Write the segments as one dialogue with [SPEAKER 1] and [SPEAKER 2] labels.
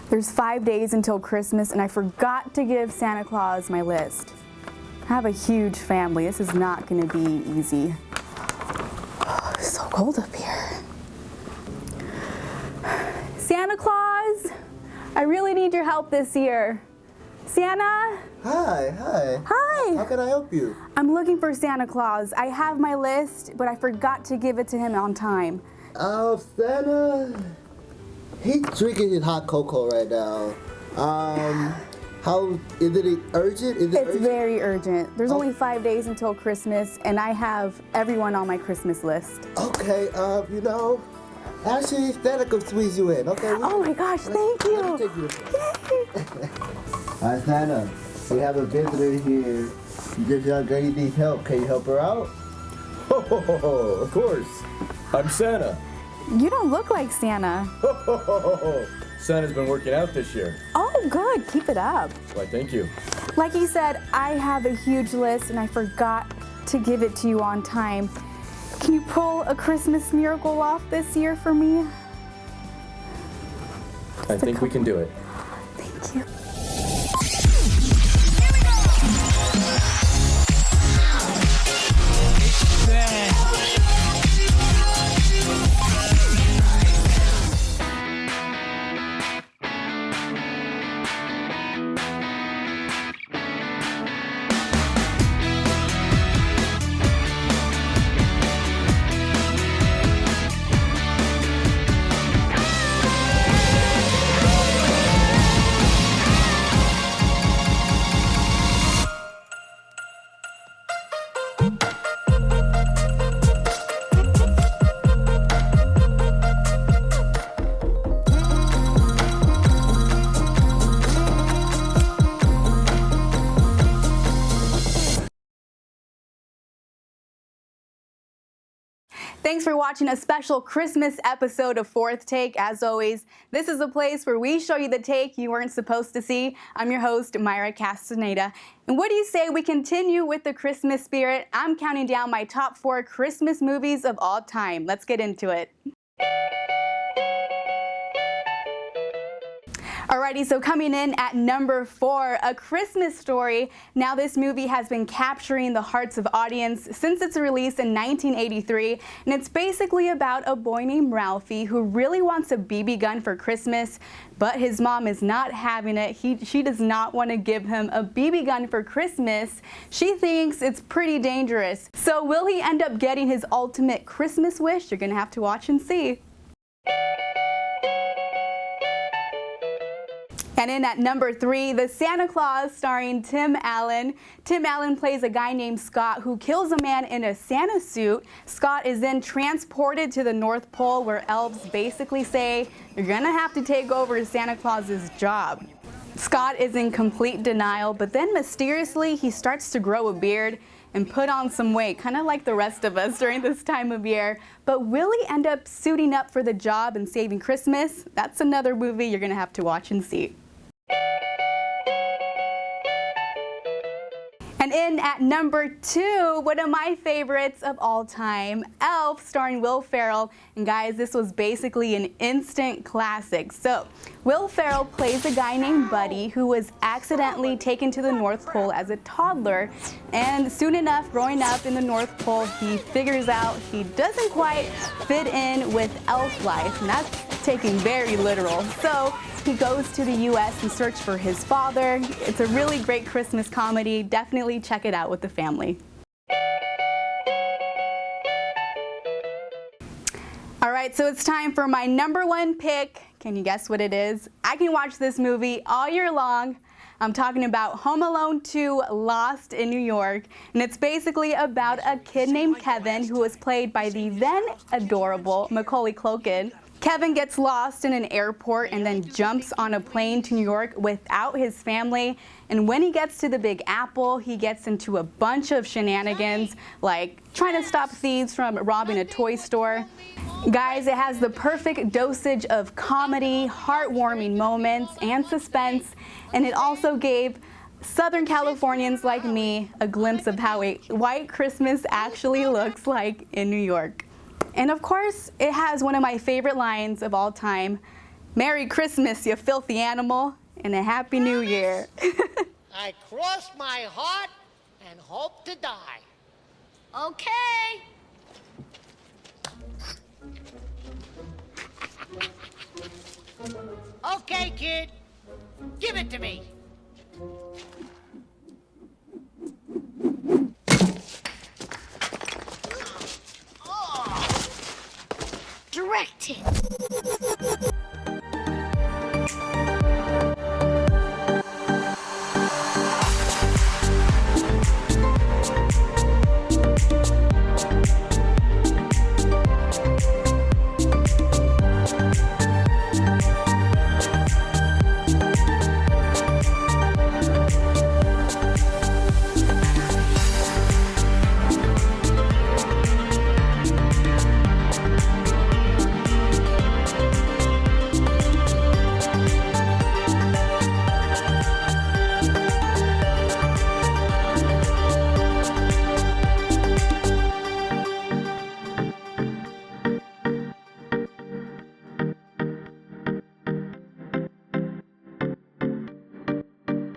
[SPEAKER 1] There's 5 days until Christmas and I forgot to give Santa Claus my list. I have a huge family. This is not going to be easy. It's so cold up here. Santa Claus, I really need your help this year. Santa?
[SPEAKER 2] Hi.
[SPEAKER 1] Hi.
[SPEAKER 2] How can I help you?
[SPEAKER 1] I'm looking for Santa Claus. I have my list, but I forgot to give it to him on time.
[SPEAKER 2] Oh, Santa. He's drinking his hot cocoa right now. How is it urgent?
[SPEAKER 1] It's very urgent. There's only 5 days until Christmas, and I have everyone on my Christmas list.
[SPEAKER 2] Okay, actually, Santa could squeeze you in, okay?
[SPEAKER 1] Oh my gosh, thank you.
[SPEAKER 2] Let me take you to Hi, Santa. We have a visitor here. This young lady needs help. Can you help her out?
[SPEAKER 3] Oh, of course. I'm Santa.
[SPEAKER 1] You don't look like Santa.
[SPEAKER 3] Santa's been working out this year.
[SPEAKER 1] Oh, good. Keep it up.
[SPEAKER 3] Why, thank you.
[SPEAKER 1] Like you said, I have a huge list, and I forgot to give it to you on time. Can you pull a Christmas miracle off this year for me?
[SPEAKER 3] I think we can do it.
[SPEAKER 1] Thank you. Thanks for watching a special Christmas episode of Fourth Take. As always, this is a place where we show you the take you weren't supposed to see. I'm your host, Mayra Castaneda. And what do you say we continue with the Christmas spirit? I'm counting down my top 4 Christmas movies of all time. Let's get into it. Alrighty, so coming in at number 4, A Christmas Story. Now this movie has been capturing the hearts of audience since its release in 1983, and it's basically about a boy named Ralphie who really wants a BB gun for Christmas, but his mom is not having it. She does not want to give him a BB gun for Christmas. She thinks it's pretty dangerous. So will he end up getting his ultimate Christmas wish? You're gonna have to watch and see. And in at number 3, The Santa Claus, starring Tim Allen. Tim Allen plays a guy named Scott who kills a man in a Santa suit. Scott is then transported to the North Pole, where elves basically say, you're gonna have to take over Santa Claus's job. Scott is in complete denial, but then mysteriously he starts to grow a beard and put on some weight, kind of like the rest of us during this time of year. But will he end up suiting up for the job and saving Christmas? That's another movie you're gonna have to watch and see. And in at number 2, one of my favorites of all time, Elf, starring Will Ferrell. And guys, this was basically an instant classic. So, Will Ferrell plays a guy named Buddy who was accidentally taken to the North Pole as a toddler. And soon enough, growing up in the North Pole, he figures out he doesn't quite fit in with elf life. And that's taken very literal. So, he goes to the U.S. in search for his father. It's a really great Christmas comedy. Definitely check it out with the family. All right, so it's time for my number 1 pick. Can you guess what it is? I can watch this movie all year long. I'm talking about Home Alone 2, Lost in New York. And it's basically about a kid named Kevin who was played by the then adorable Macaulay Culkin. Kevin gets lost in an airport and then jumps on a plane to New York without his family. And when he gets to the Big Apple, he gets into a bunch of shenanigans, like trying to stop thieves from robbing a toy store. Guys, it has the perfect dosage of comedy, heartwarming moments, and suspense. And it also gave Southern Californians like me a glimpse of how a white Christmas actually looks like in New York. And of course, it has one of my favorite lines of all time. Merry Christmas, you filthy animal, and a Happy New Year.
[SPEAKER 4] I cross my heart and hope to die.
[SPEAKER 5] Okay.
[SPEAKER 4] Okay, kid. Give it to me.
[SPEAKER 5] Direct it.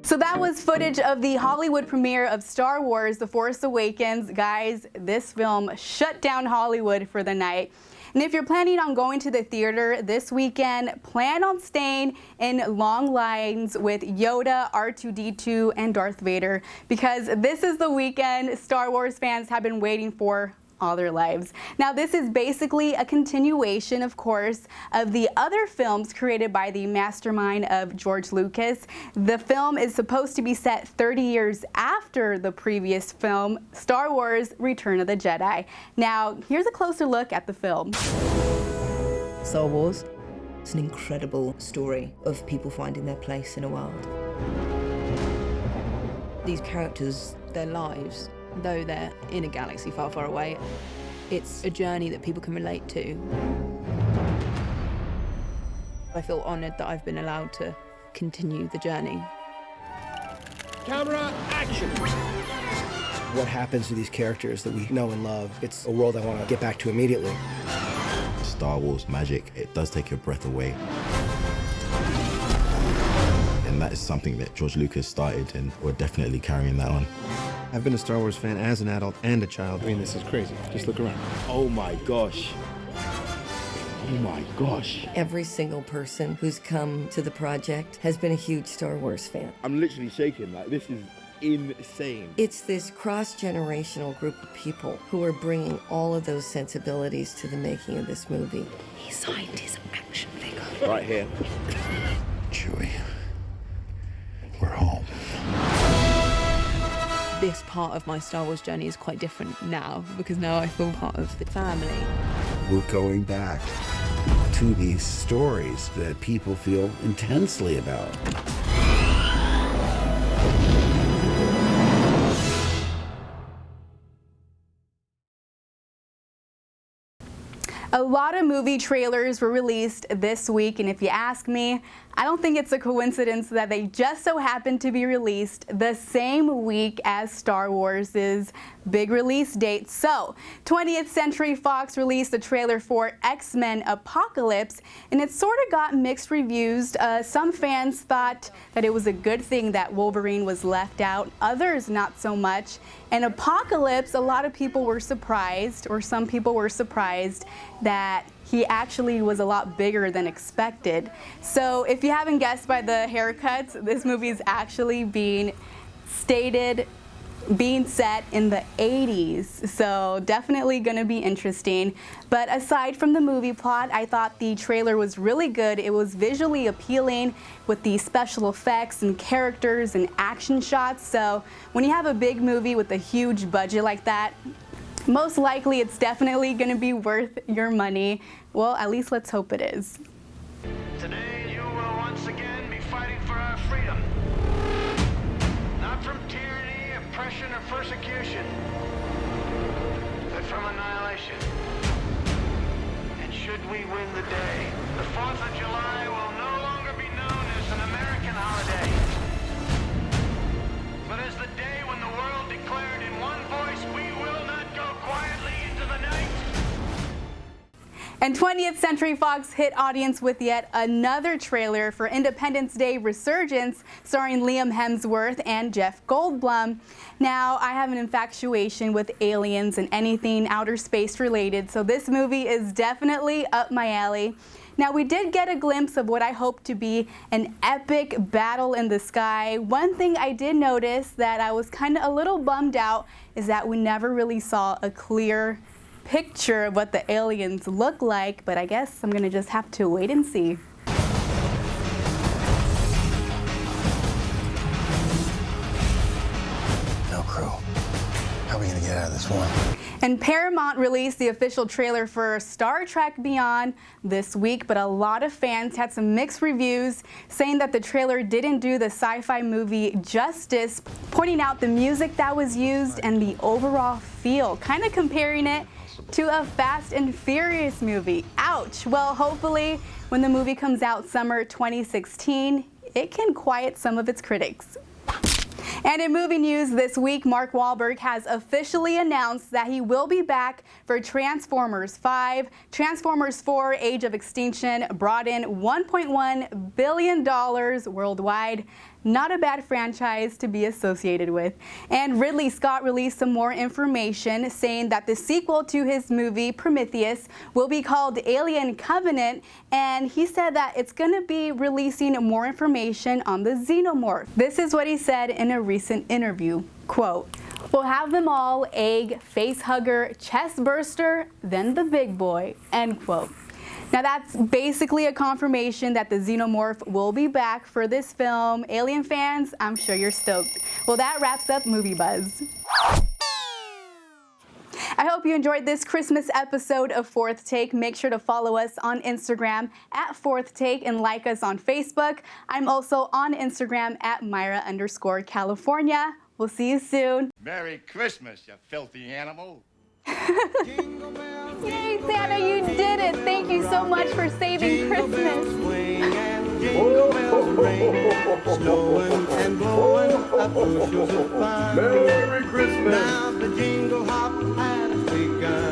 [SPEAKER 1] So that was footage of the Hollywood premiere of Star Wars: The Force Awakens. Guys, this film shut down Hollywood for the night. And if you're planning on going to the theater this weekend, plan on staying in long lines with Yoda, R2-D2, and Darth Vader, because this is the weekend Star Wars fans have been waiting for all their lives. Now, this is basically a continuation, of course, of the other films created by the mastermind of George Lucas. The film is supposed to be set 30 years after the previous film, Star Wars: Return of the Jedi. Now, here's a closer look at the film.
[SPEAKER 6] Star Wars, it's an incredible story of people finding their place in a world. These characters, their lives, though they're in a galaxy far, far away, it's a journey that people can relate to. I feel honoured that I've been allowed to continue the journey.
[SPEAKER 7] Camera, action! What happens to these characters that we know and love? It's a world I want to get back to immediately.
[SPEAKER 8] Star Wars magic, it does take your breath away. And that is something that George Lucas started, and we're definitely carrying that on.
[SPEAKER 7] I've been a Star Wars fan as an adult and a child. I mean, this is crazy. Just look around.
[SPEAKER 8] Oh my gosh. Oh my gosh.
[SPEAKER 6] Every single person who's come to the project has been a huge Star Wars fan.
[SPEAKER 8] I'm literally shaking, like this is insane.
[SPEAKER 6] It's this cross-generational group of people who are bringing all of those sensibilities to the making of this movie. He signed his action figure.
[SPEAKER 8] Right here.
[SPEAKER 9] Chewie, we're home.
[SPEAKER 6] This part of my Star Wars journey is quite different now, because now I feel part of the family.
[SPEAKER 9] We're going back to these stories that people feel intensely about.
[SPEAKER 1] A lot of movie trailers were released this week, and if you ask me, I don't think it's a coincidence that they just so happen to be released the same week as Star Wars' big release date. So, 20th Century Fox released a trailer for X-Men Apocalypse, and it sort of got mixed reviews. Some fans thought that it was a good thing that Wolverine was left out, others not so much. And Apocalypse, a lot of people were surprised, or some people were surprised, that he actually was a lot bigger than expected. So if you haven't guessed by the haircuts, this movie is actually being set in the 80s. So definitely gonna be interesting. But aside from the movie plot, I thought the trailer was really good. It was visually appealing with the special effects and characters and action shots. So when you have a big movie with a huge budget like that, most likely it's definitely going to be worth your money. Well, at least let's hope it is.
[SPEAKER 10] Today you will once again be fighting for our freedom. Not from tyranny, oppression, or persecution, but from annihilation. And should we win the day, the 4th of July will no longer be known as an American holiday, but as the day when the world declared in one voice, we will not go quietly into the night.
[SPEAKER 1] And 20th Century Fox hit audience with yet another trailer for Independence Day Resurgence, starring Liam Hemsworth and Jeff Goldblum. Now, I have an infatuation with aliens and anything outer space related, so this movie is definitely up my alley. Now, we did get a glimpse of what I hope to be an epic battle in the sky. One thing I did notice that I was kind of a little bummed out is that we never really saw a clear picture of what the aliens look like, but I guess I'm gonna just have to wait and see.
[SPEAKER 11] No crew. How are we gonna get out of this one?
[SPEAKER 1] And Paramount released the official trailer for Star Trek Beyond this week, but a lot of fans had some mixed reviews saying that the trailer didn't do the sci-fi movie justice, pointing out the music that was used and the overall feel, kind of comparing it to a Fast and Furious movie. Ouch. Well, hopefully when the movie comes out summer 2016, it can quiet some of its critics. And in movie news this week, Mark Wahlberg has officially announced that he will be back for Transformers 5. Transformers 4 Age of Extinction brought in $1.1 billion worldwide. Not a bad franchise to be associated with. And Ridley Scott released some more information saying that the sequel to his movie Prometheus will be called Alien Covenant, and he said that it's going to be releasing more information on the xenomorph. This is what he said in a recent interview. Quote, "We'll have them all, egg, face hugger, chest burster, then the big boy," end quote. Now that's basically a confirmation that the xenomorph will be back for this film. Alien fans, I'm sure you're stoked. Well, that wraps up Movie Buzz. I hope you enjoyed this Christmas episode of Fourth Take. Make sure to follow us on Instagram at Fourth Take and like us on Facebook. I'm also on Instagram at Mayra_California. We'll see you soon.
[SPEAKER 10] Merry Christmas, you filthy animal.
[SPEAKER 1] Yay, Santa, you did it! Thank you so much for saving Christmas.
[SPEAKER 11] Snowing and blowing up bushels of fun.
[SPEAKER 10] Merry Christmas.
[SPEAKER 11] Now the jingle hop has begun.